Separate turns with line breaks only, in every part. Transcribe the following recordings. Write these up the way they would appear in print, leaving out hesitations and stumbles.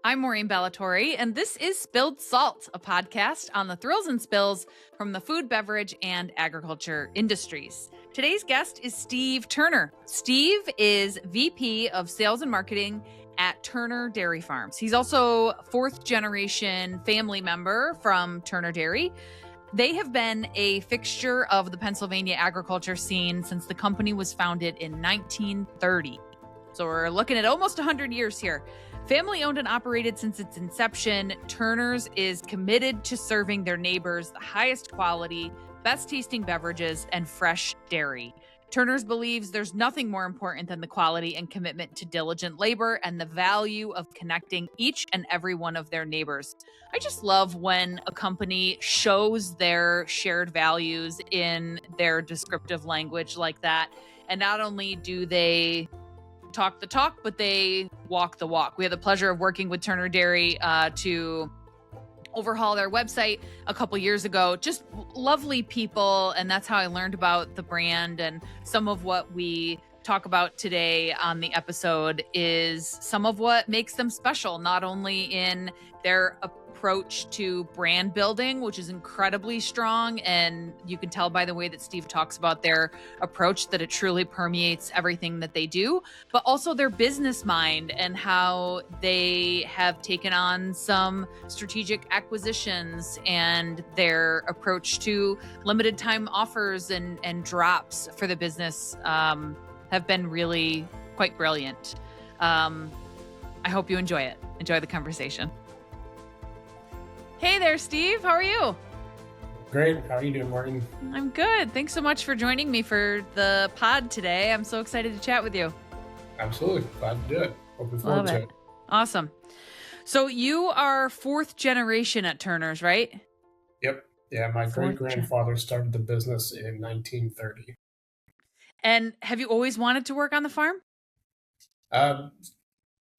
I'm Maureen Bellatori, and this is Spilled Salt, a podcast on the thrills and spills from the food, beverage, and agriculture industries. Today's guest is Steve Turner. Steve is VP of Sales and Marketing at Turner Dairy Farms. He's also a fourth generation family member from Turner Dairy. They have been a fixture of the Pennsylvania agriculture scene since the company was founded in 1930. So we're looking at almost 100 years here. Family owned and operated since its inception, Turner's is committed to serving their neighbors the highest quality, best tasting beverages, and fresh dairy. Turner's believes there's nothing more important than the quality and commitment to diligent labor and the value of connecting each and every one of their neighbors. I just love when a company shows their shared values in their descriptive language like that. And not only do they talk the talk, but they walk the walk. We had the pleasure of working with Turner Dairy to overhaul their website a couple years ago. Just lovely people, and that's how I learned about the brand. And some of what we talk about today on the episode is some of what makes them special, not only in their approach to brand building, which is incredibly strong, and you can tell by the way that Steve talks about their approach that it truly permeates everything that they do, but also their business mind and how they have taken on some strategic acquisitions and their approach to limited time offers and drops for the business have been really quite brilliant. I hope you enjoy it. Enjoy the conversation. Hey there, Steve. How are you?
Great. How are you doing, Morgan?
I'm good. Thanks so much for joining me for the pod today. I'm so excited to chat with you.
Absolutely. Glad to do it. Looking forward to it.
Awesome. So you are fourth generation at Turner's, right?
Yep. Yeah, my great-grandfather started the business in 1930.
And have you always wanted to work on the farm?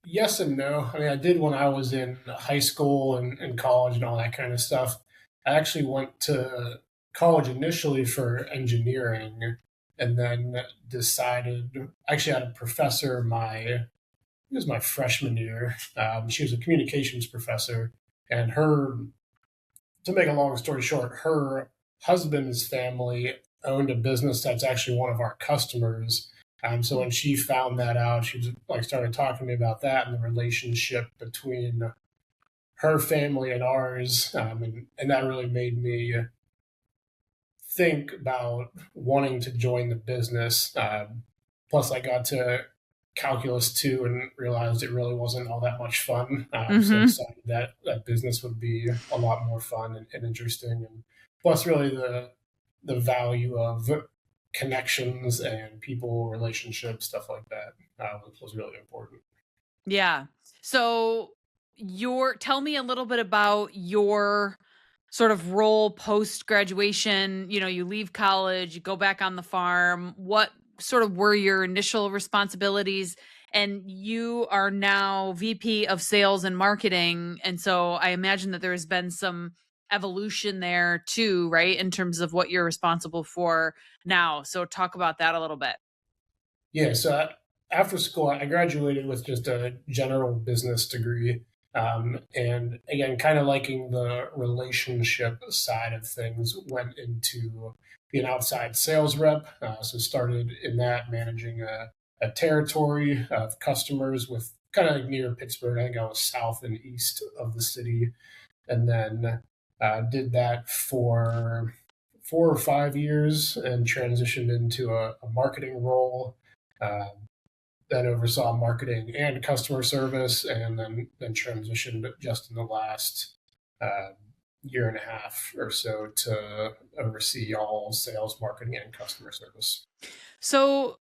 Yes and no. I mean, I did when I was in high school and college and all that kind of stuff. I actually went to college initially for engineering and then decided, actually had a professor it was my freshman year. She was a communications professor, and to make a long story short, her husband's family owned a business that's actually one of our customers. So when she found that out, she was like started talking to me about that and the relationship between her family and ours, and that really made me think about wanting to join the business. Plus, I got to calculus 2 and realized it really wasn't all that much fun. So I decided that business would be a lot more fun and interesting, and plus, really the value of connections and people, relationships, stuff like that was really important.
Yeah. So tell me a little bit about your sort of role post graduation. You know, you leave college, you go back on the farm. What sort of were your initial responsibilities? And you are now VP of Sales and Marketing. And so I imagine that there has been some evolution there too, right? In terms of what you're responsible for now. So talk about that a little bit.
Yeah, so after school, I graduated with just a general business degree. And again, kind of liking the relationship side of things, went into being outside sales rep. So started in that, managing a territory of customers with kind of near Pittsburgh. I think I was south and east of the city. And then did that for 4 or 5 years and transitioned into a marketing role. Then oversaw marketing and customer service, and then transitioned just in the last year and a half or so to oversee all sales, marketing, and customer service.
So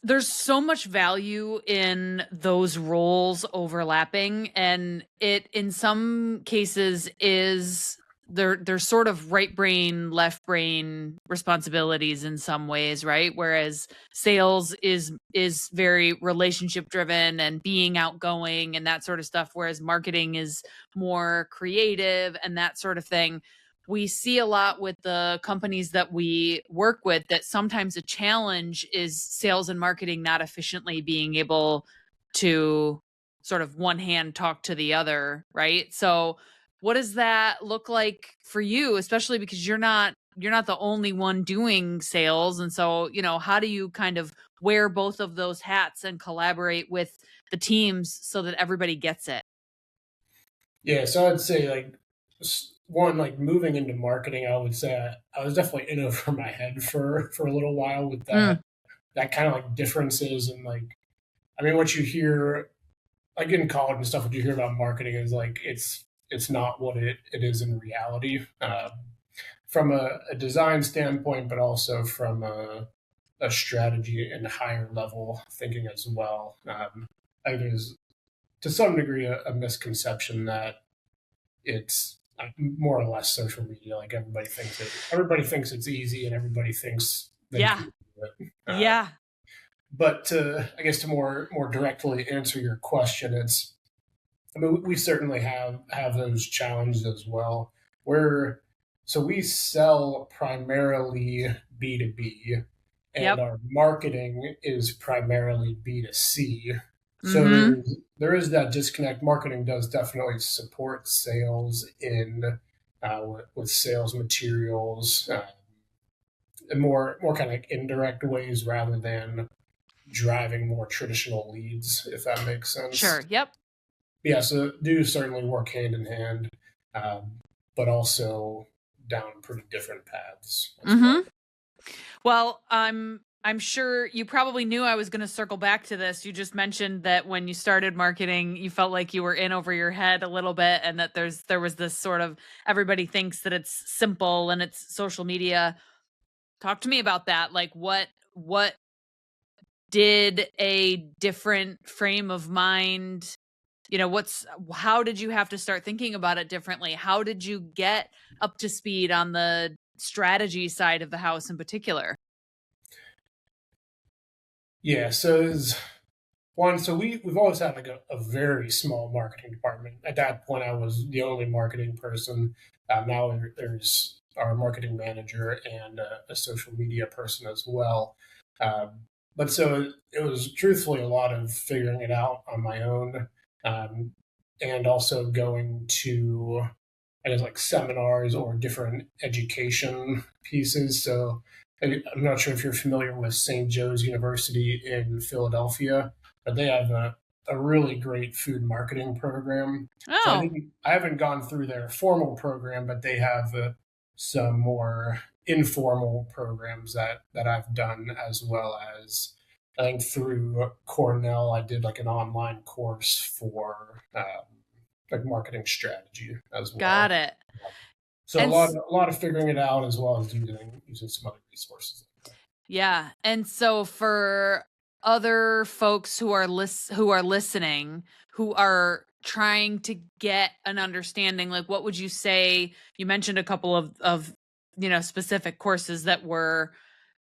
there's so much value in those roles overlapping, and it in some cases is they're sort of right brain, left brain responsibilities in some ways, right? Whereas sales is very relationship driven and being outgoing and that sort of stuff, whereas marketing is more creative and that sort of thing. We see a lot with the companies that we work with that sometimes a challenge is sales and marketing not efficiently being able to sort of one hand talk to the other, right? So what does that look like for you, especially because you're not the only one doing sales, and so, how do you kind of wear both of those hats and collaborate with the teams so that everybody gets it?
Yeah, so I'd say like one, like moving into marketing, I would say I was definitely in over my head for a little while with
Mm,
that kind of like differences. And like, I mean, what you hear like in college and stuff, what you hear about marketing is like it's not what it is in reality, from a design standpoint, but also from a strategy and higher level thinking as well. I think there's to some degree a misconception that it's like more or less social media. Like everybody thinks it's easy, and everybody thinks they
yeah.
can do it.
Yeah.
But I guess to more directly answer your question, it's I mean we certainly have those challenges as well. We're so we sell primarily B2B, and
Yep.
our marketing is primarily B2C. So
Mhm.
there is that disconnect. Marketing does definitely support sales with sales materials, in more kind of like indirect ways rather than driving more traditional leads, if that makes sense.
Sure. Yep.
Yeah, so do certainly work hand in hand, but also down pretty different paths as well.
Mhm. Well, I'm sure you probably knew I was going to circle back to this. You just mentioned that when you started marketing, you felt like you were in over your head a little bit, and that there was this sort of, everybody thinks that it's simple and it's social media. Talk to me about that. Like what did a different frame of mind, what's how did you have to start thinking about it differently? How did you get up to speed on the strategy side of the house in particular?
Yeah, so it's one, so we've always had like a very small marketing department. At that point, I was the only marketing person. Now there's our marketing manager and a social media person as well. Um, but so it was truthfully a lot of figuring it out on my own, um, and also going to I guess like seminars or different education pieces. So I'm not sure if you're familiar with St. Joe's University in Philadelphia, but they have a really great food marketing program. So
Oh,
I haven't gone through their formal program, but they have some more informal programs that I've done, as well as I think through Cornell I did like an online course for like marketing strategy as
got
well.
it.
So
And
a lot of figuring it out, as well as using some other resources.
yeah, and so for other folks who are listening, who are trying to get an understanding, like what would you say? You mentioned a couple of specific courses that were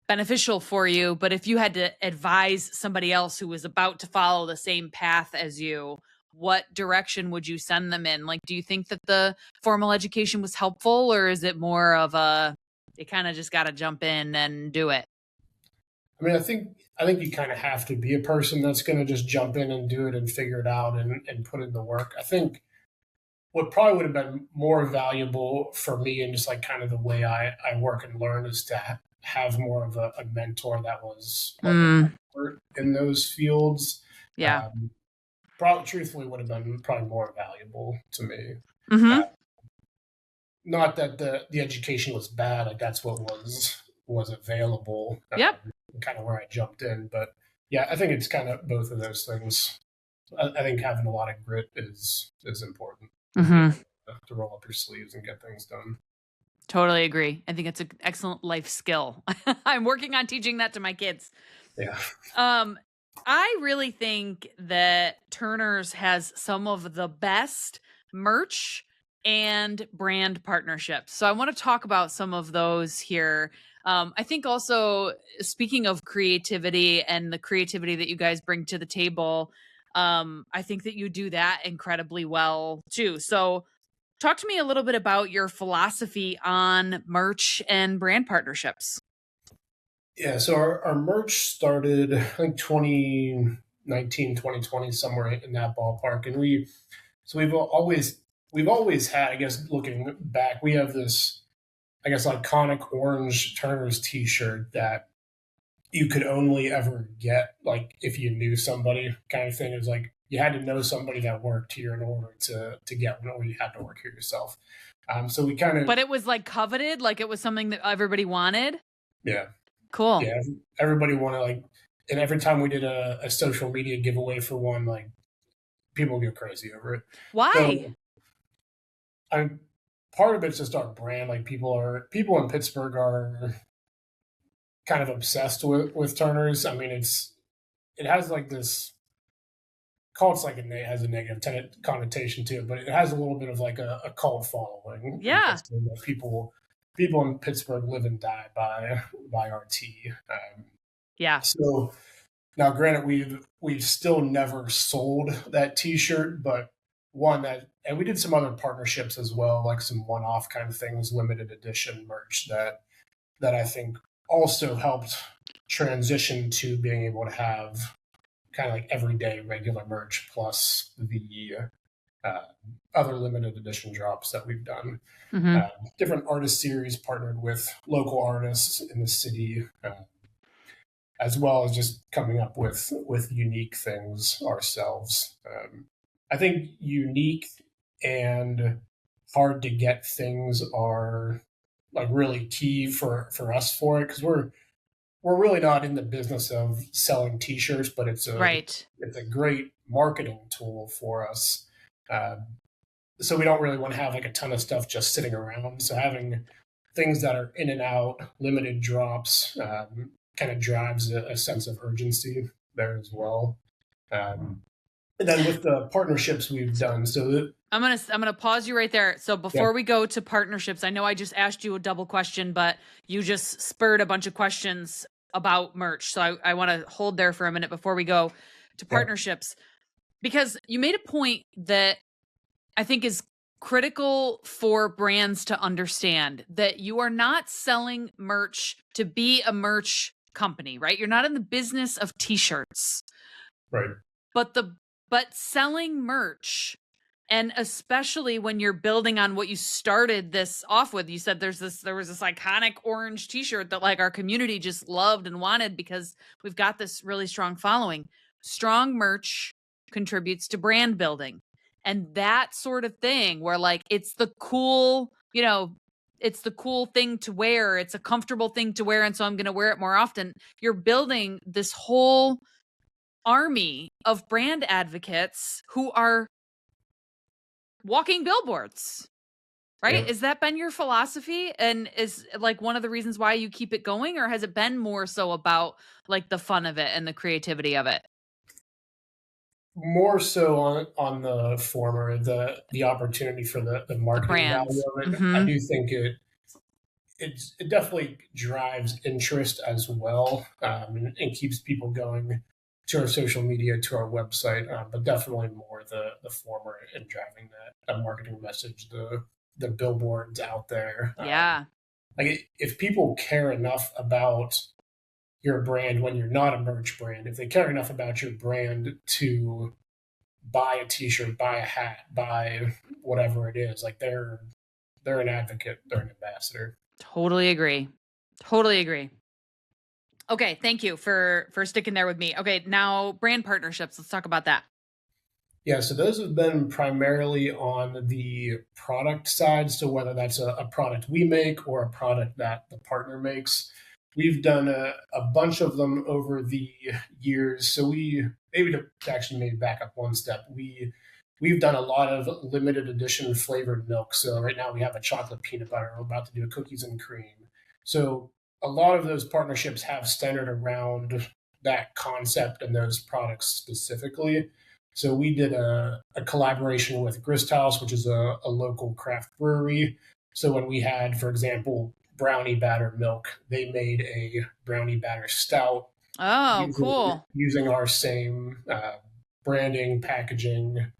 beneficial for you, but if you had to advise somebody else who was about to follow the same path as you, what direction would you send them in? Like, do you think that the formal education was helpful, or is it more of a, you kind of just got to jump in and do it?
I mean, I think you kind of have to be a person that's going to just jump in and do it and figure it out and put in the work. I think what probably would have been more valuable for me and just like kind of the way I work and learn is to have more of a mentor that was like an
Mm,
expert in those fields.
yeah.
Um, Probably truthfully would have been probably more valuable to me. Uh,
Mhm.
Not that the education was bad, like that's what was available,
Yep.
kind of where I jumped in. But yeah, I think it's kind of both of those things. I think having a lot of grit is important and being
Mhm.
able to roll up your sleeves and get things done.
Totally agree. I think it's an excellent life skill. I'm working on teaching that to my kids.
Yeah.
Um, I really think that Turner's has some of the best merch and brand partnerships. So I want to talk about some of those here. I think also, speaking of creativity and the creativity that you guys bring to the table, I think that you do that incredibly well too. So talk to me a little bit about your philosophy on merch and brand partnerships.
Yeah, so our merch started, I think, 20. 2019, 2020, somewhere in that ballpark. And we've always had, I guess, looking back, we have this, I guess, iconic orange Turner's T-shirt that you could only ever get like if you knew somebody, kind of thing. It was like you had to know somebody that worked here in order to get one, or you had to work here yourself. So we kind of,
But it was like coveted, like it was something that everybody wanted.
yeah,
Cool.
yeah, everybody wanted, like, and every time we did a social media giveaway for one, like, people go crazy over it.
Why?
So I'm part of it's just our brand. Like, people in Pittsburgh are kind of obsessed with Turners. I mean, it has like this, call it's like it has a negative connotation to it, but it has a little bit of like a cult following.
Yeah.
People in Pittsburgh live and die by our tea.
Yeah.
So now, granted, we've still never sold that T-shirt, but and we did some other partnerships as well, like some one-off kind of things, limited edition merch that I think also helped transition to being able to have kind of like everyday regular merch plus the other limited edition drops that we've done. Different artist series, partnered with local artists in the city, as well as just coming up with unique things ourselves. I think unique and hard to get things are like really key for us for it, because we're really not in the business of selling T-shirts, but it's a great marketing tool for us. So we don't really want to have like a ton of stuff just sitting around. So having things that are in and out, limited drops, kind of drives a sense of urgency there as well. And then with the partnerships we've done,
I'm gonna pause you right there. So before we go to partnerships, I know I just asked you a double question, but you just spurred a bunch of questions about merch. So I want to hold there for a minute before we go to partnerships, because you made a point that I think is critical for brands to understand, that you are not selling merch to be a merch company, right? You're not in the business of T-shirts,
right?
But selling merch, and especially when you're building on what you started this off with, you said there was this iconic orange T-shirt that like our community just loved and wanted because we've got this really strong following. Strong merch contributes to brand building, and that sort of thing where like it's the cool, it's the cool thing to wear. It's a comfortable thing to wear, and so I'm going to wear it more often. You're building this whole army of brand advocates who are walking billboards, right? Is that been your philosophy, and is like one of the reasons why you keep it going, or has it been more so about like the fun of it and the creativity of it?
More so on the former, the opportunity for the marketing value of it. I do think it definitely drives interest as well, and keeps people going to our social media, to our website, but definitely more the former, and driving that marketing message, the billboards out there. Like, if people care enough about your brand when you're not a merch brand, if they care enough about your brand to buy a T-shirt, buy a hat, buy whatever it is, like they're an advocate, they're an ambassador.
Totally agree. Okay, thank you for sticking there with me. Okay, now brand partnerships. Let's talk about that.
Yeah, so those have been primarily on the product side. So whether that's a product we make or a product that the partner makes, we've done a bunch of them over the years. So maybe back up one step. We've done a lot of limited edition flavored milk. So right now we have a chocolate peanut butter. We're about to do a cookies and cream. So a lot of those partnerships have centered around that concept and those products specifically. So we did a collaboration with Grist House, which is a local craft brewery. So when we had, for example, brownie batter milk, they made a brownie batter stout.
Oh, cool.
Using our same branding, packaging.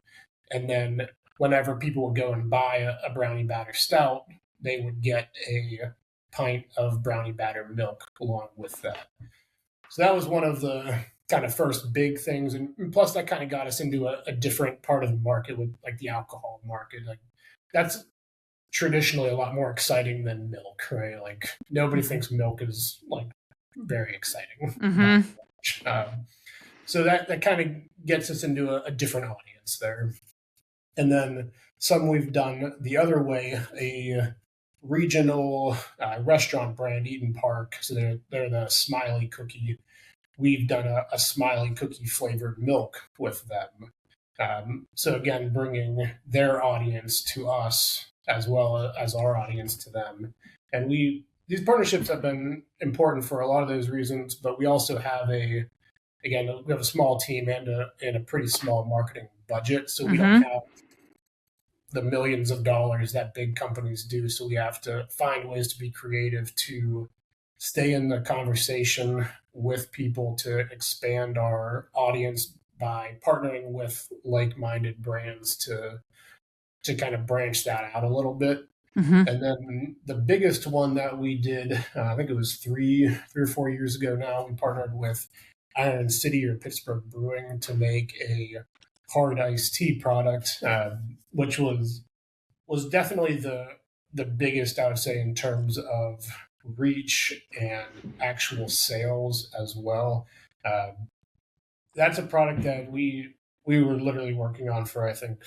And then whenever people would go and buy a brownie batter stout, they would get a pint of brownie batter milk along with that. So that was one of the kind of first big things. And plus that kind of got us into a different part of the market with like the alcohol market. Like that's traditionally a lot more exciting than milk, right? Like nobody thinks milk is like very exciting. So that kind of gets us into a different audience there. And then some we've done the other way, a regional restaurant brand, Eden Park. So they're the Smiley Cookie. We've done a Smiley Cookie flavored milk with them. So again, bringing their audience to us as well as our audience to them. And these partnerships have been important for a lot of those reasons, but we also have we have a small team and a pretty small marketing budget. So we don't have the millions of dollars that big companies do. So we have to find ways to be creative to stay in the conversation with people, to expand our audience by partnering with like-minded brands to kind of branch that out a little bit. And then the biggest one that we did, I think it was three or 4 years ago now, we partnered with Iron City or Pittsburgh Brewing to make a hard iced tea product, which was definitely the biggest, I would say, in terms of reach and actual sales as well. That's a product that we were literally working on for, I think,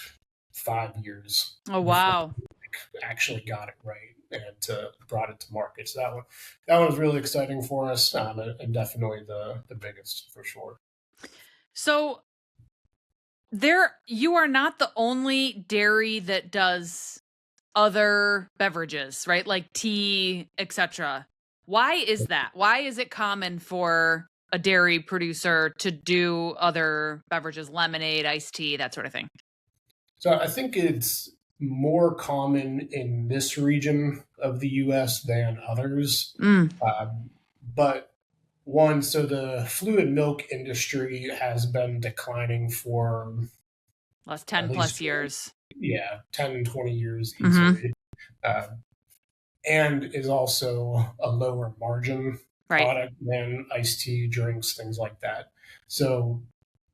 5 years.
Oh, wow.
We actually got it right and brought it to market. So that one was really exciting for us, and definitely the biggest for sure.
So you are not the only dairy that does other beverages, right? Like tea, etc. Why is that? Why is it common for a dairy producer to do other beverages, lemonade, iced tea, that sort of thing?
So I think it's more common in this region of the U.S. than others. But one, so the fluid milk industry has been declining for
last 10 plus years.
Yeah, 10, 20 years easily. And is also a lower margin product than iced tea, drinks, things like that. So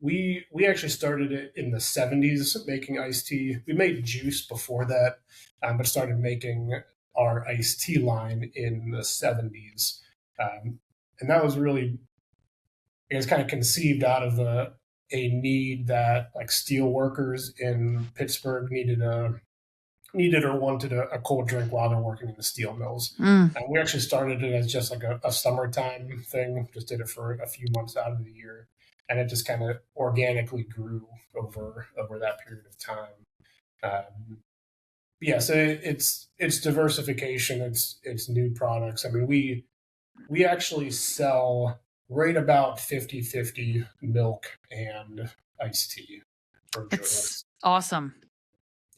we actually started it in the 70s making iced tea. We made juice before that, but started making our iced tea line in the 70s. And that was really, I guess, kind of conceived out of a need that like steel workers in Pittsburgh needed or wanted a cold drink while they're working in the steel mills. And we actually started it as just like a summertime thing, just did it for a few months out of the year. And it just kind of organically grew over that period of time. So it's diversification, it's new products. I mean, we actually sell right about 50-50 milk and iced tea.
It's awesome.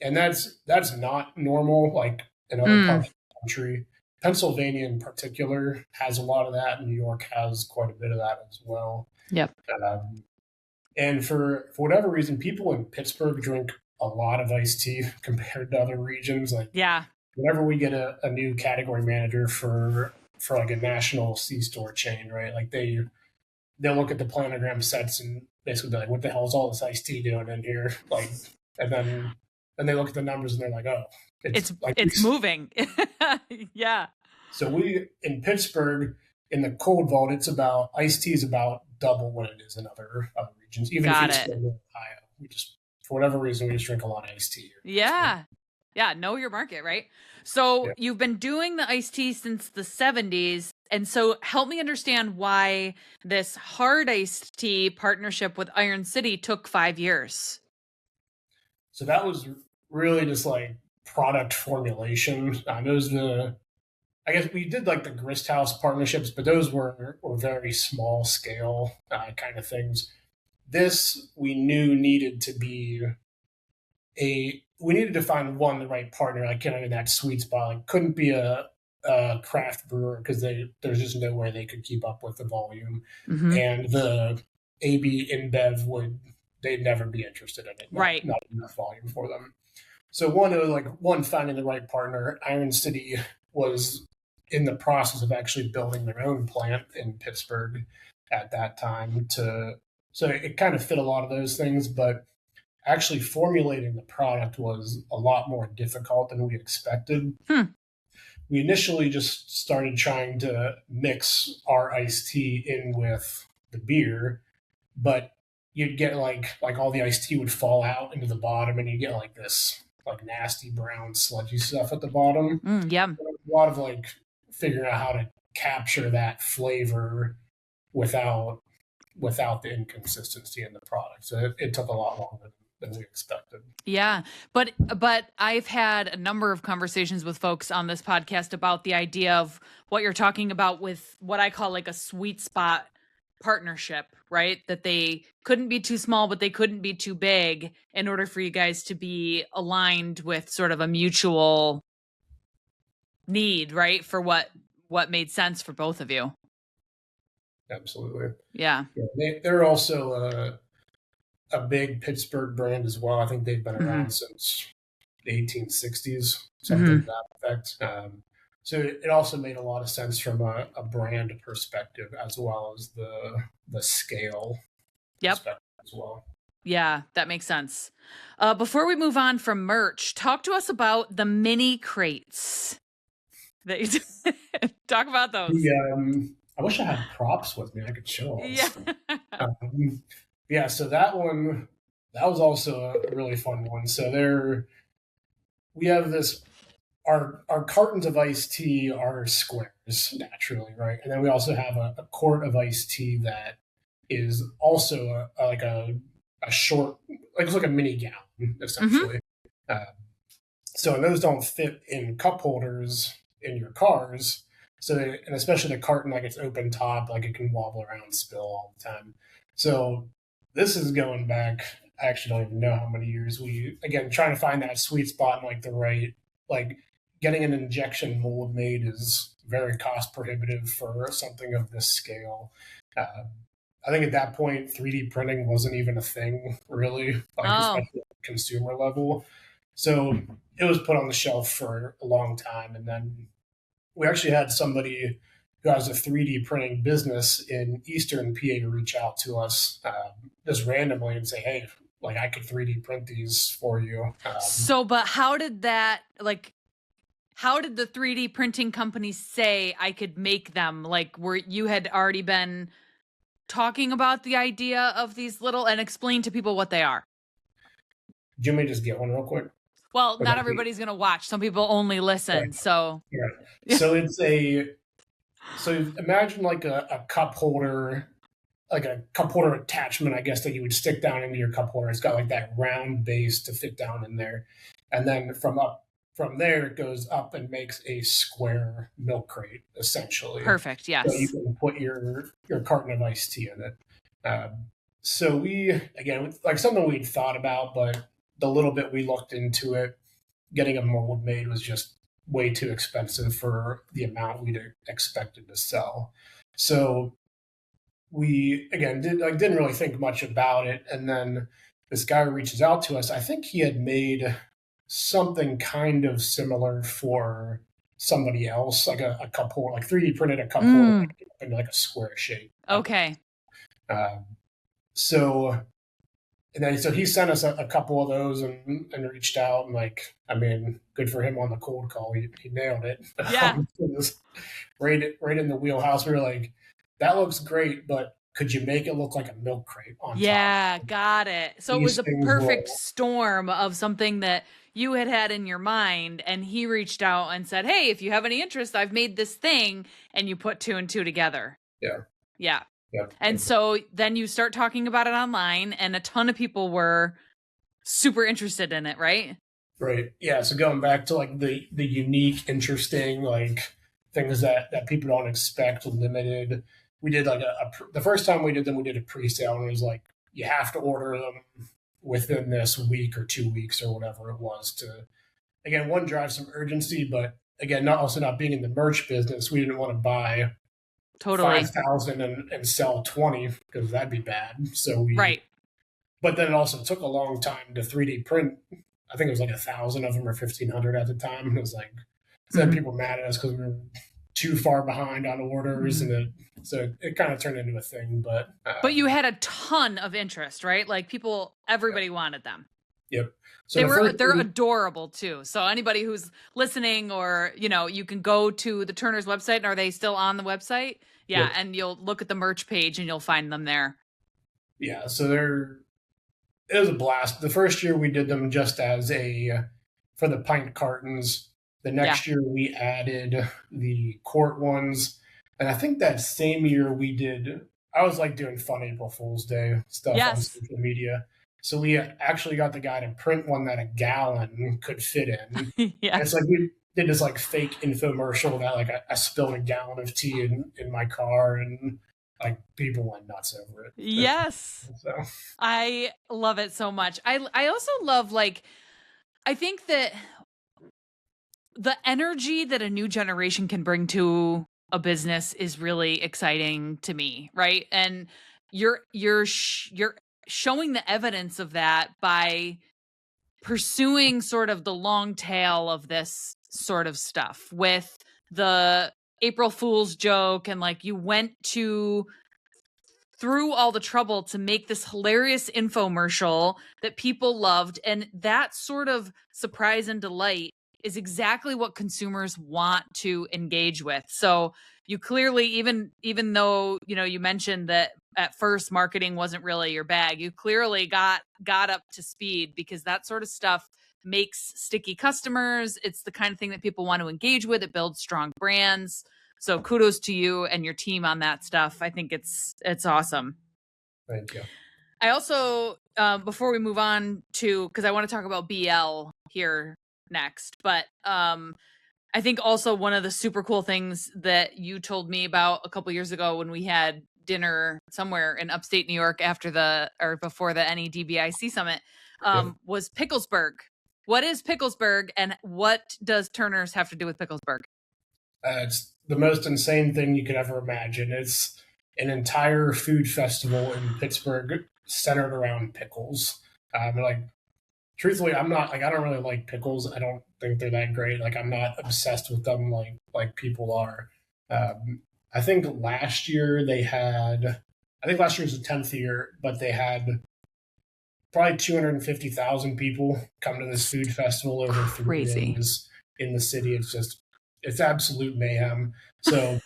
And that's not normal, like in other parts of the country. Pennsylvania in particular has a lot of that. New York has quite a bit of that as well.
Yep.
And for whatever reason, people in Pittsburgh drink a lot of iced tea compared to other regions. Like, whenever we get a new category manager for like a national C-store chain, right? Like they'll look at the planogram sets and basically be like, "What the hell is all this iced tea doing in here?" Like, and then they look at the numbers and they're like, "Oh,
it's moving." Yeah.
So we in Pittsburgh in the cold vault, iced tea is about double what it is in other regions. Even if it's in Ohio, we just, for whatever reason, we just drink a lot of iced tea here.
Yeah. Yeah, know your market, right? So you've been doing the iced tea since the 70s. And so help me understand why this hard iced tea partnership with Iron City took 5 years.
So that was really just like product formulation. I guess we did like the grist house partnerships, but those were very small scale kind of things. This we knew needed to be we needed to find the right partner, like kind of in that sweet spot. Like couldn't be a craft brewer because there's just no way they could keep up with the volume, and the AB InBev they'd never be interested in it. Not enough volume for them. So one finding the right partner. Iron City was in the process of actually building their own plant in Pittsburgh. at that time so it kind of fit a lot of those things, but actually formulating the product was a lot more difficult than we expected. We initially just started trying to mix our iced tea in with the beer, but you'd get like all the iced tea would fall out into the bottom, and you get like this like nasty brown sludgy stuff at the bottom.
Yeah.
A lot of like figuring out how to capture that flavor without the inconsistency in the product. So it took a lot longer than we expected.
Yeah. But I've had a number of conversations with folks on this podcast about the idea of what you're talking about with what I call like a sweet spot partnership, right? That they couldn't be too small, but they couldn't be too big in order for you guys to be aligned with sort of a mutual need, right? For what made sense for both of you.
Absolutely.
Yeah.
They're also a big Pittsburgh brand as well. I think they've been around since the 1860s, something to that effect. So it also made a lot of sense from a brand perspective as well as the scale perspective as well.
Yeah, that makes sense. Before we move on from merch, talk to us about the mini crates. That you talk about those.
I wish I had props with me. I could show us.
Yeah.
So that was also a really fun one. So we have this, our cartons of iced tea are squares naturally, right? And then we also have a quart of iced tea that is also a short, like it's like a mini gallon essentially. So those don't fit in cup holders in your cars. So, and especially the carton, like it's open top, like it can wobble around, spill all the time. So this is going back, I actually don't even know how many years. We, again, trying to find that sweet spot and like the right, like getting an injection mold made is very cost prohibitive for something of this scale. I think at that point, 3D printing wasn't even a thing, really, especially at the consumer level. So it was put on the shelf for a long time. And then we actually had somebody who has a 3D printing business in Eastern PA reach out to us just randomly and say, hey, like I could 3D print these for you.
But how did that, like, how did the 3D printing companies say I could make them? Like, you had already been talking about the idea of these little, and explain to people what they are.
Do you want me to just get one real quick?
Well, not everybody's going to watch. Some people only listen. Right. So,
yeah. So so imagine like a cup holder, like a cup holder attachment, I guess, that you would stick down into your cup holder. It's got like that round base to fit down in there. And then from there, it goes up and makes a square milk crate, essentially.
Perfect, yes.
So you can put your carton of iced tea in it. So we, again, like something we'd thought about, but the little bit we looked into it, getting a mold made was just way too expensive for the amount we'd expected to sell. So we, again, didn't really think much about it. And then this guy reaches out to us. I think he had made something kind of similar for somebody else, like a cup holder, like 3D printed a cup holder in like a square shape.
Okay.
So he sent us a couple of those and reached out, and like, I mean, good for him on the cold call. He nailed it.
Yeah.
right in the wheelhouse. We were like, that looks great, but could you make it look like a milk crate on top?
Yeah, got it. So it was a perfect storm of something that you had in your mind, and he reached out and said, hey, if you have any interest, I've made this thing, and you put 2 and 2 together. Yeah. And so then you start talking about it online, and a ton of people were super interested in it, right?
Right. Yeah. So going back to like the unique, interesting, like things that people don't expect, limited. We did like the first time we did them, we did a pre-sale, and it was like, you have to order them within this week or 2 weeks or whatever it was to, again, one, drive some urgency, but again, not being in the merch business, we didn't want to buy 5,000 and sell 20 because that'd be bad. So
right.
But then it also took a long time to 3D print. I think it was like 1,000 of them or 1,500 at the time. It was like, then people were mad at us because we were too far behind on orders, and so it kind of turned into a thing.
But you had a ton of interest, right? Like everybody wanted them.
Yep. So
they're adorable too. So anybody who's listening, or you can go to the Turner's website. And are they still on the website? Yeah,
yep.
and you'll look at the merch page and you'll find them there.
Yeah, so it was a blast. The first year we did them just as for the pint cartons. The next year we added the quart ones, and I think that same year I was like doing fun April Fool's Day stuff on social media. So we actually got the guy to print one that a gallon could fit in.
Yeah.
And it's like we did this like fake infomercial that like I spilled a gallon of tea in my car, and like people went nuts over it.
Yes.
So
I love it so much. I also love, like, I think that the energy that a new generation can bring to a business is really exciting to me, right? And you're showing the evidence of that by pursuing sort of the long tail of this sort of stuff with the April Fool's joke, and like you went through all the trouble to make this hilarious infomercial that people loved, and that sort of surprise and delight is exactly what consumers want to engage with. So you clearly, even though you mentioned that at first marketing wasn't really your bag, you clearly got up to speed, because that sort of stuff makes sticky customers. It's the kind of thing that people want to engage with. It builds strong brands. So kudos to you and your team on that stuff. I think it's awesome.
Thank you.
I also, before we move on because I want to talk about BL here next, but I think also one of the super cool things that you told me about a couple years ago when we had dinner somewhere in upstate New York before the NEDBIC summit was Picklesburg. What is Picklesburg, and what does Turner's have to do with Picklesburg?
It's the most insane thing you could ever imagine. It's an entire food festival in Pittsburgh centered around pickles. Truthfully, I'm not like, I don't really like pickles. I don't think they're that great. Like, I'm not obsessed with them like people are. I think last year was the 10th year, but they had probably 250,000 people come to this food festival over 3 days in the city. It's absolute mayhem. So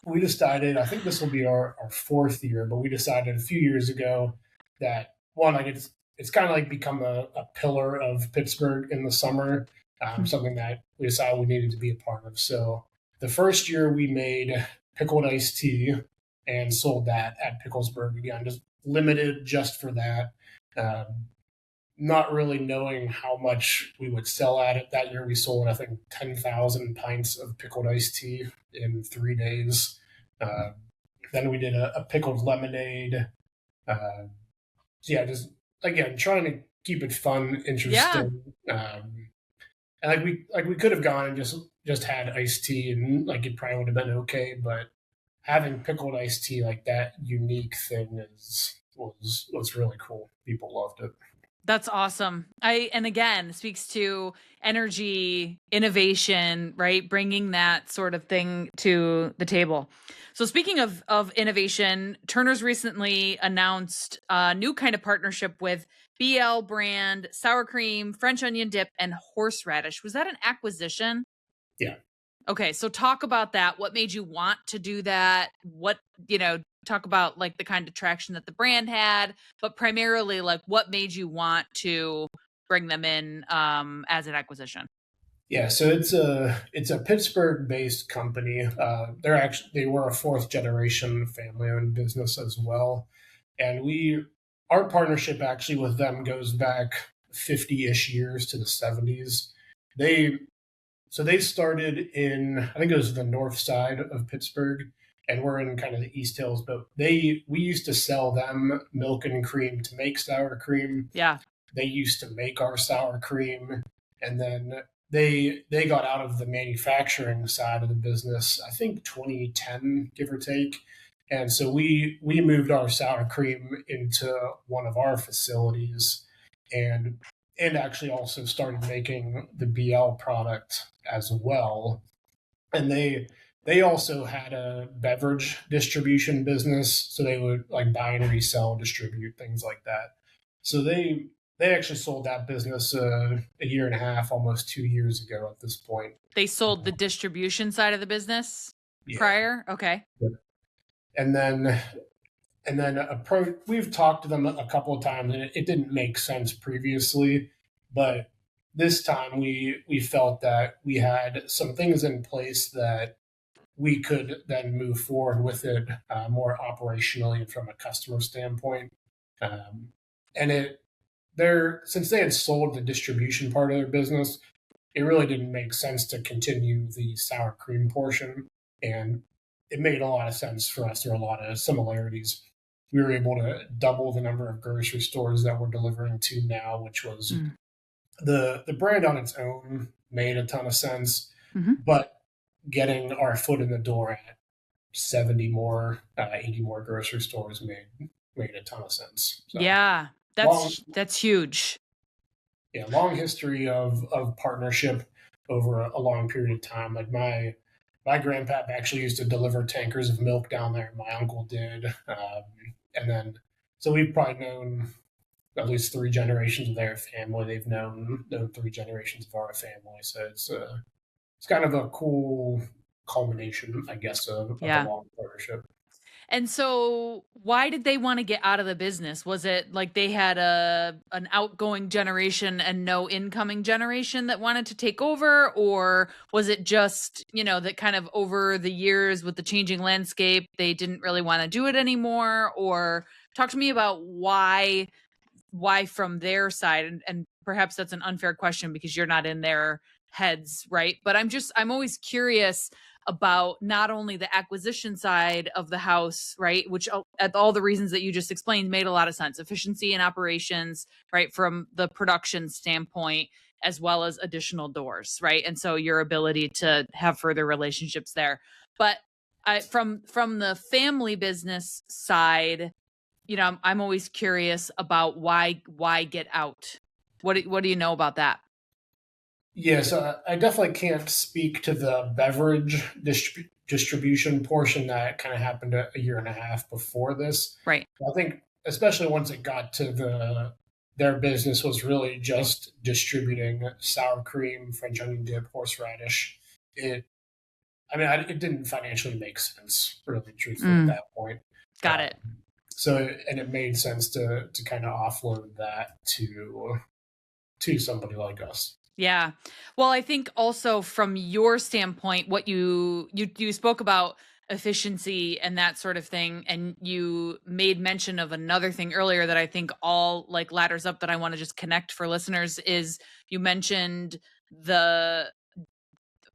we decided, I think this will be our 4th year, but we decided a few years ago that one, like it's kind of like become a pillar of Pittsburgh in the summer, something that we decided we needed to be a part of. So the first year we made pickled iced tea and sold that at Picklesburg again, just limited just for that. Not really knowing how much we would sell at it. That year we sold, I think, 10,000 pints of pickled iced tea in 3 days. Then we did a pickled lemonade. Just again trying to keep it fun, interesting. Yeah. And we could have gone and just had iced tea, and like it probably would have been okay. But having pickled iced tea, like that unique thing, was really cool. People loved it.
That's awesome. And again, speaks to energy, innovation, right? Bringing that sort of thing to the table. So speaking of innovation, Turner's recently announced a new kind of partnership with BL brand sour cream, French onion dip, and horseradish. Was that an acquisition?
Yeah.
Okay, so talk about that. What made you want to do that? Talk about like the kind of traction that the brand had, but primarily like what made you want to bring them in as an acquisition?
Yeah, so it's a Pittsburgh-based company. They were a 4th-generation family-owned business as well, and our partnership actually with them goes back 50-ish years to the 70s. They started in, I think it was the north side of Pittsburgh, and we're in kind of the East Hills, but we used to sell them milk and cream to make sour cream.
Yeah.
They used to make our sour cream, and then they got out of the manufacturing side of the business, I think 2010, give or take. And so we moved our sour cream into one of our facilities, and actually also started making the BL product as well. And they also had a beverage distribution business, so they would like buy and resell, distribute things like that. So they actually sold that business a year and a half, almost 2 years ago at this point.
They sold the distribution side of the business
Yeah.
prior? Okay.
And then we've talked to them a couple of times, and it didn't make sense previously, but this time we felt that we had some things in place that we could then move forward with it more operationally and from a customer standpoint. And since they had sold the distribution part of their business, it really didn't make sense to continue the sour cream portion. And it made a lot of sense for us. There are a lot of similarities. We were able to double the number of grocery stores that we're delivering to now, which was the brand on its own made a ton of sense.
Mm-hmm.
But getting our foot in the door at 70 more, 80 more grocery stores made a ton of sense.
So, yeah, that's huge.
Yeah, long history of partnership over a long period of time. Like my grandpap actually used to deliver tankers of milk down there. My uncle did, and then so we've probably known at least 3 generations of their family. They've known 3 generations of our family. So it's kind of a cool culmination, I guess, of a long partnership.
And so why did they want to get out of the business? Was it like they had an outgoing generation and no incoming generation that wanted to take over? Or was it just, that kind of over the years with the changing landscape, they didn't really want to do it anymore? Or talk to me about why from their side, and perhaps that's an unfair question because you're not in their heads, right? But I'm always curious about not only the acquisition side of the house, right, which at all the reasons that you just explained made a lot of sense, efficiency and operations, right, from the production standpoint, as well as additional doors, right? And so your ability to have further relationships there. But from the family business side, I'm always curious about why get out. What do you know about that?
Yes, I definitely can't speak to the beverage distribution portion that kind of happened a year and a half before this.
Right.
I think especially once it got to their business was really just distributing sour cream, French onion dip, horseradish. It didn't financially make sense, really, truthfully, at that point.
Got it.
So, and it made sense to kind of offload that to somebody like us.
Yeah. Well, I think also from your standpoint, what you spoke about efficiency and that sort of thing, and you made mention of another thing earlier that I think all like ladders up that I want to just connect for listeners is you mentioned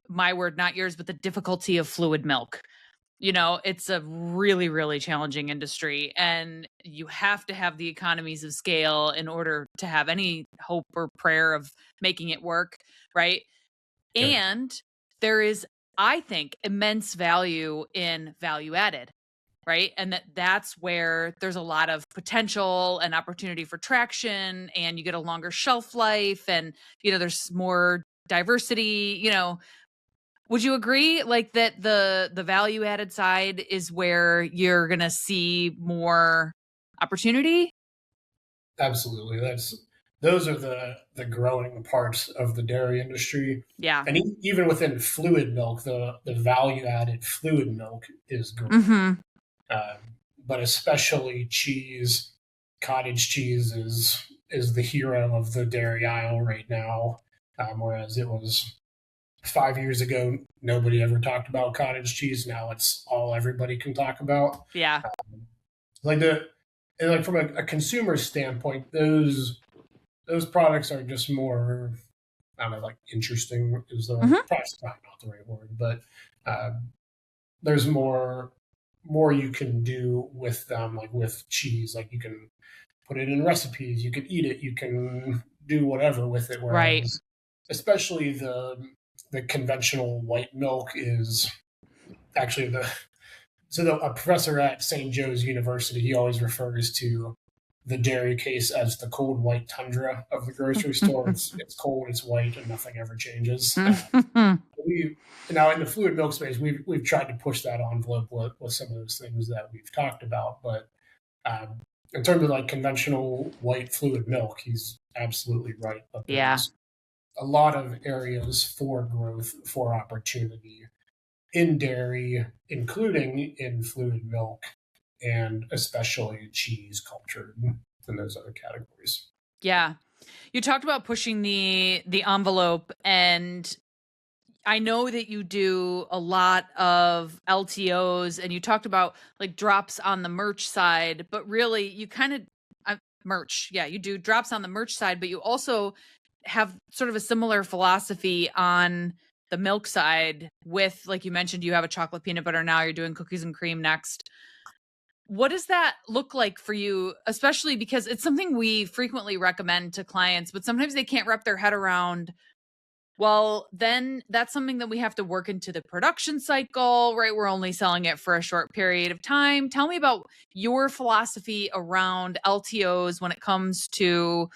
my word, not yours, but the difficulty of fluid milk. It's a really, really challenging industry, and you have to have the economies of scale in order to have any hope or prayer of making it work, right? Yeah. And there is, I think, immense value in value added, right? And that's where there's a lot of potential and opportunity for traction, and you get a longer shelf life, and, there's more diversity, Would you agree like that the value added side is where you're going to see more opportunity?
Absolutely. Those are the growing parts of the dairy industry.
Yeah.
And even within fluid milk, the value added fluid milk is great.
Mm-hmm.
But especially cheese, cottage cheese is the hero of the dairy aisle right now. Whereas it was 5 years ago, nobody ever talked about cottage cheese. Now it's all everybody can talk about.
Yeah.
From a consumer standpoint, those products are just more, I don't know, like interesting is the probably not the right word, but there's more you can do with them, like with cheese. Like you can put it in recipes, you can eat it, you can do whatever with it. Whereas,
right.
Especially the conventional white milk is actually a professor at St. Joe's University, he always refers to the dairy case as the cold white tundra of the grocery store. It's cold, it's white, and nothing ever changes. we now in the fluid milk space, we've tried to push that envelope with some of those things that we've talked about, but in terms of like conventional white fluid milk, he's absolutely right. But
Yeah.
there's a lot of areas for growth, for opportunity in dairy, including in fluid milk, and especially cheese culture and those other categories.
Yeah. You talked about pushing the envelope, and I know that you do a lot of LTOs, and you talked about like drops on the merch side, but really you kind of merch. Yeah, you do drops on the merch side, but you also have sort of a similar philosophy on the milk side with, like you mentioned, you have a chocolate peanut butter now, you're doing cookies and cream next. What does that look like for you, especially because it's something we frequently recommend to clients, but sometimes they can't wrap their head around, well, then that's something that we have to work into the production cycle, right? We're only selling it for a short period of time. Tell me about your philosophy around LTOs when it comes to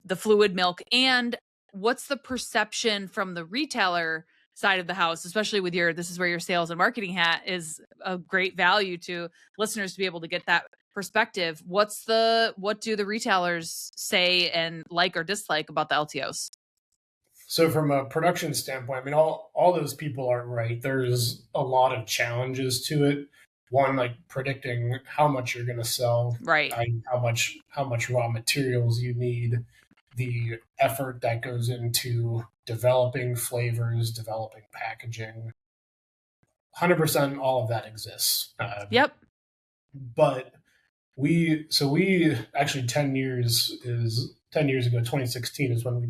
the fluid milk, and what's the perception from the retailer side of the house, especially with this is where your sales and marketing hat is a great value to listeners to be able to get that perspective. What do the retailers say and like or dislike about the LTOs?
So from a production standpoint, I mean, all those people are right. There's a lot of challenges to it. One, like predicting how much you're going to sell,
Right.
how much raw materials you need, the effort that goes into developing flavors, developing packaging. 100% all of that exists.
Yep.
But we actually 10 years ago, 2016 is when we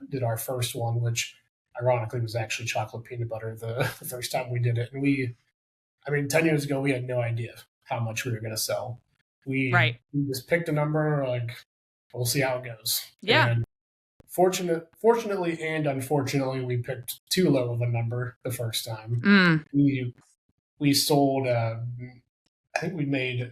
did our first one, which ironically was actually chocolate peanut butter the first time we did it. And 10 years ago, we had no idea how much we were going to sell.
Right.
We just picked a number, like, we'll see how it goes.
Yeah.
And fortunately and unfortunately, we picked too low of a number the first time. We sold, I think we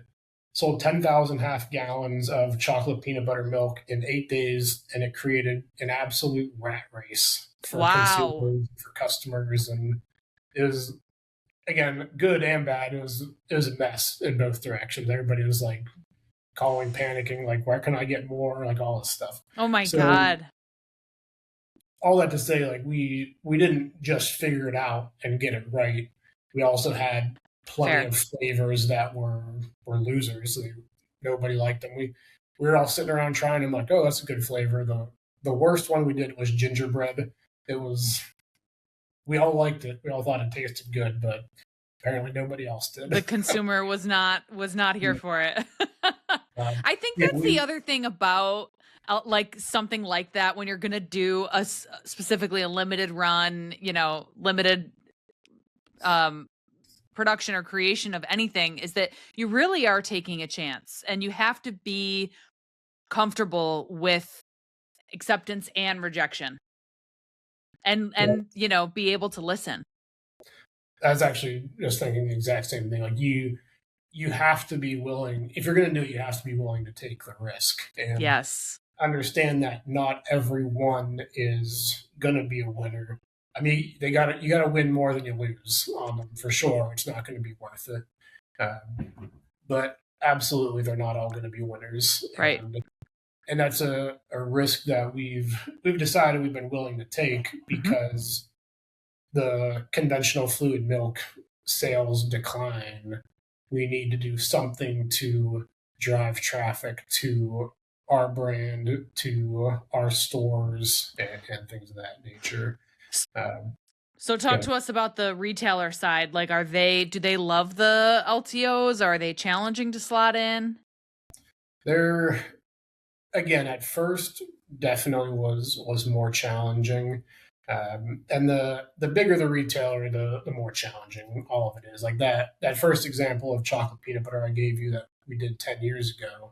sold 10,000 half gallons of chocolate peanut butter milk in 8 days, and it created an absolute rat race for consumers, for customers, and it was, again, good and bad. It was a mess in both directions. Everybody was like calling, panicking, like, where can I get more? Like all this stuff.
Oh my God.
All that to say, like, we didn't just figure it out and get it right. We also had plenty of flavors that were losers. Nobody liked them. We were all sitting around trying them, like, oh, that's a good flavor. The worst one we did was gingerbread. We all liked it. We all thought it tasted good, but apparently nobody else did.
The consumer was not here for it. I think that's the other thing about like something like that, when you're going to do specifically a limited run, limited production or creation of anything, is that you really are taking a chance, and you have to be comfortable with acceptance and rejection, and be able to listen.
I was actually just thinking the exact same thing. Like, you have to be willing, if you're going to do it, you have to be willing to take the risk and understand that not everyone is going to be a winner. I mean, you got to win more than you lose on them for sure. It's not going to be worth it. But absolutely, they're not all going to be winners.
Right.
And that's a risk that we've decided we've been willing to take because the conventional fluid milk sales decline. We need to do something to drive traffic to our brand, to our stores, and things of that nature.
So talk to us about the retailer side. Like, do they love the LTOs? Are they challenging to slot in?
They're, again, at first definitely was more challenging. And the bigger the retailer, the more challenging all of it is. Like that first example of chocolate peanut butter I gave you that we did 10 years ago,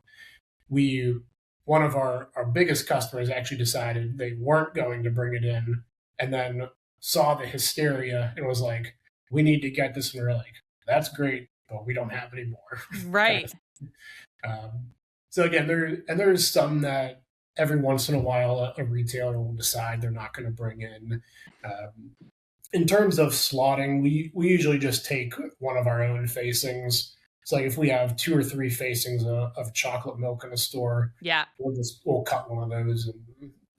one of our biggest customers actually decided they weren't going to bring it in, and then saw the hysteria and was like, we need to get this. And we were like, that's great, but we don't have any more.
Right.
So again, there's some that every once in a while a retailer will decide they're not going to bring in. In terms of slotting, we usually just take one of our own facings. It's like if we have two or three facings of chocolate milk in a store,
Yeah.
we'll cut one of those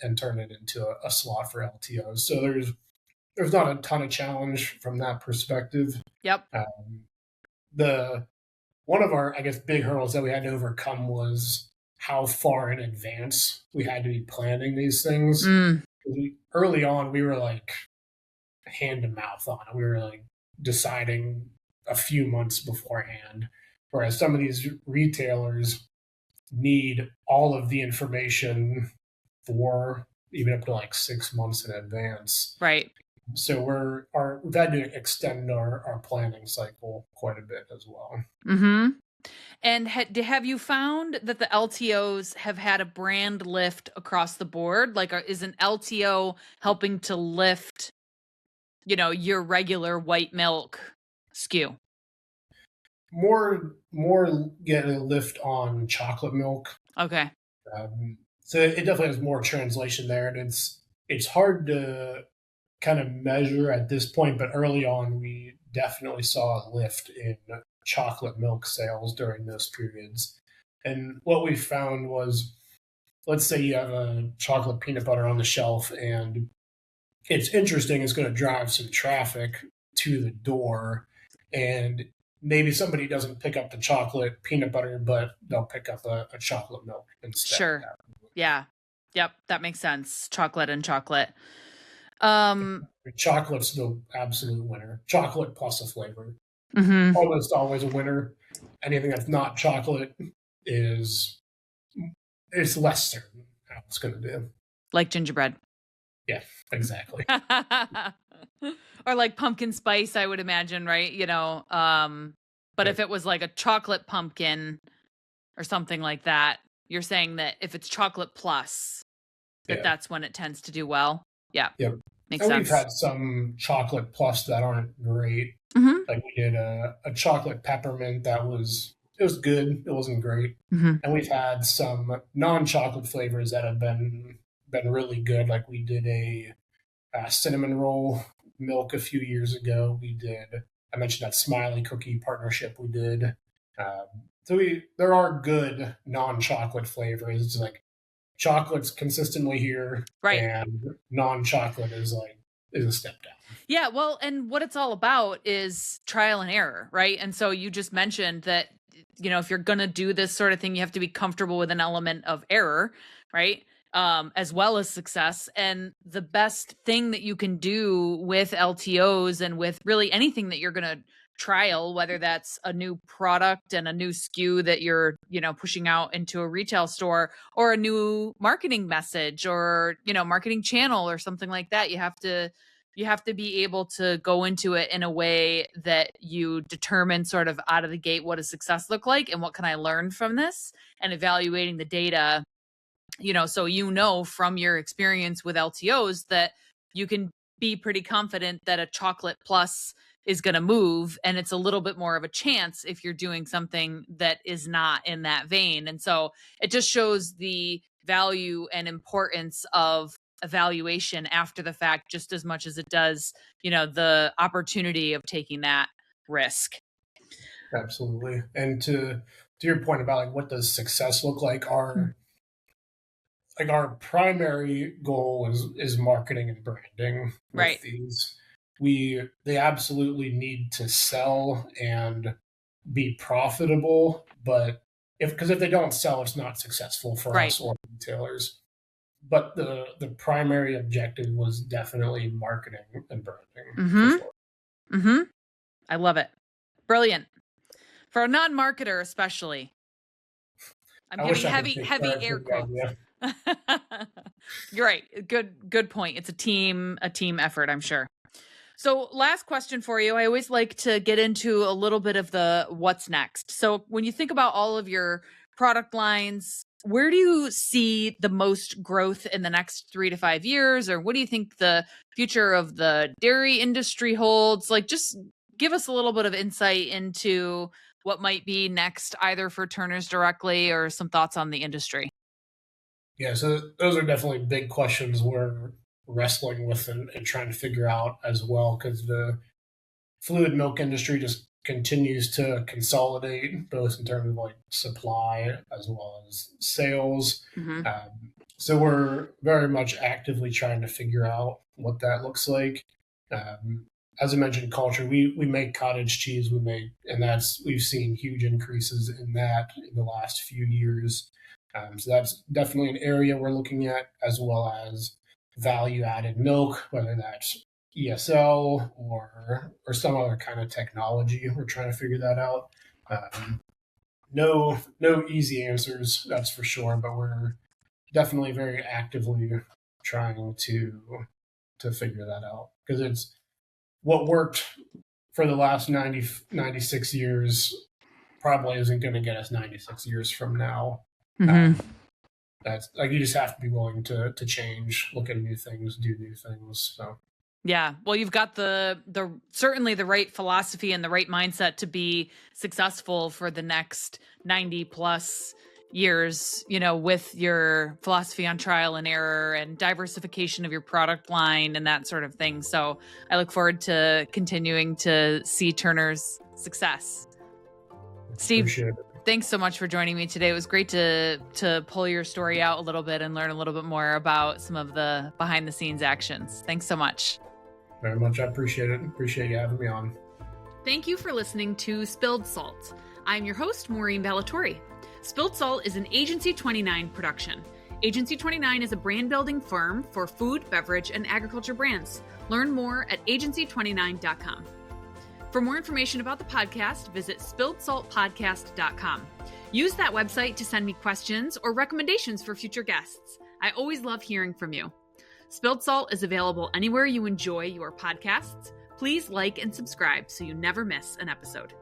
and turn it into a slot for LTOs. So there's not a ton of challenge from that perspective.
Yep.
The one of our, I guess, big hurdles that we had to overcome was how far in advance we had to be planning these things. Early on, we were like hand to mouth on it. We were like deciding a few months beforehand, whereas some of these retailers need all of the information for even up to like 6 months in advance.
Right.
So we've had to extend our planning cycle quite a bit as well.
Mm-hmm. And have you found that the LTOs have had a brand lift across the board? Like, is an LTO helping to lift, your regular white milk SKU?
More get a lift on chocolate milk.
Okay.
So it definitely has more translation there, and it's hard to kind of measure at this point, but early on we definitely saw a lift in chocolate milk sales during those periods. And what we found was, let's say you have a chocolate peanut butter on the shelf and it's interesting, it's going to drive some traffic to the door, and maybe somebody doesn't pick up the chocolate peanut butter, but they'll pick up a chocolate milk instead.
Sure. Yeah. Yep. That makes sense. Chocolate and chocolate.
Chocolate's the absolute winner. Chocolate plus a flavor.
Mm-hmm.
Almost always a winner. Anything that's not chocolate it's less certain how it's going to do.
Like gingerbread.
Yeah, exactly.
Or like pumpkin spice, I would imagine, right? But if it was like a chocolate pumpkin or something like that, you're saying that if it's chocolate plus, that's when it tends to do well. Yeah.
Yep.
Makes sense.
We've had some chocolate plus that aren't great.
Mm-hmm.
Like we did a chocolate peppermint it was good. It wasn't great.
Mm-hmm.
And we've had some non-chocolate flavors that have been really good. Like we did a cinnamon roll milk a few years ago. I mentioned that Smiley cookie partnership we did. So there are good non-chocolate flavors. It's like chocolate's consistently here,
right?
And non-chocolate is a step down.
Yeah, well, and what it's all about is trial and error, right? And so you just mentioned that, if you're going to do this sort of thing, you have to be comfortable with an element of error, right? As well as success. And the best thing that you can do with LTOs and with really anything that you're going to trial, whether that's a new product and a new SKU that you're, pushing out into a retail store, or a new marketing message or, marketing channel or something like that, you have to be able to go into it in a way that you determine sort of out of the gate, what does success look like and what can I learn from this, and evaluating the data, so from your experience with LTOs that you can be pretty confident that a chocolate plus is going to move, and it's a little bit more of a chance if you're doing something that is not in that vein. And so it just shows the value and importance of evaluation after the fact, just as much as it does, the opportunity of taking that risk.
Absolutely. And to your point about like what does success look like, our primary goal is marketing and branding with
right.
these. They absolutely need to sell and be profitable, but if they don't sell, it's not successful for us or retailers. But the primary objective was definitely marketing and branding.
Mm-hmm. For sure. Mm-hmm. I love it. Brilliant. For a non-marketer, especially. I'm giving heavy air quotes. You're right. Good point. It's a team effort, I'm sure. So last question for you. I always like to get into a little bit of the what's next. So when you think about all of your product lines, where do you see the most growth in the next 3 to 5 years? Or what do you think the future of the dairy industry holds? Like, just give us a little bit of insight into what might be next, either for Turner's directly or some thoughts on the industry.
Yeah, so those are definitely big questions we're wrestling with and trying to figure out as well, because the fluid milk industry just continues to consolidate, both in terms of like supply as well as sales.
Mm-hmm.
So we're very much actively trying to figure out what that looks like. As I mentioned, culture, we make cottage cheese, we've seen huge increases in that in the last few years. So that's definitely an area we're looking at, as well as value added milk, whether that's ESL or some other kind of technology. We're trying to figure that out. No easy answers, that's for sure, but we're definitely very actively trying to figure that out, because it's what worked for the last 96 years probably isn't going to get us 96 years from now.
Mm-hmm.
That's like, you just have to be willing to change, look at new things, do new things. So
yeah, well, you've got the certainly the right philosophy and the right mindset to be successful for the next 90 plus years, with your philosophy on trial and error and diversification of your product line and that sort of thing. So I look forward to continuing to see Turner's success. Steve, thanks so much for joining me today. It was great to pull your story out a little bit and learn a little bit more about some of the behind the scenes actions. Thanks so much.
Very much. I appreciate it. Appreciate you having me on.
Thank you for listening to Spilled Salt. I'm your host, Maureen Ballatori. Spilled Salt is an Agency 29 production. Agency 29 is a brand building firm for food, beverage, and agriculture brands. Learn more at agency29.com. For more information about the podcast, visit spilledsaltpodcast.com. Use that website to send me questions or recommendations for future guests. I always love hearing from you. Spilled Salt is available anywhere you enjoy your podcasts. Please like and subscribe so you never miss an episode.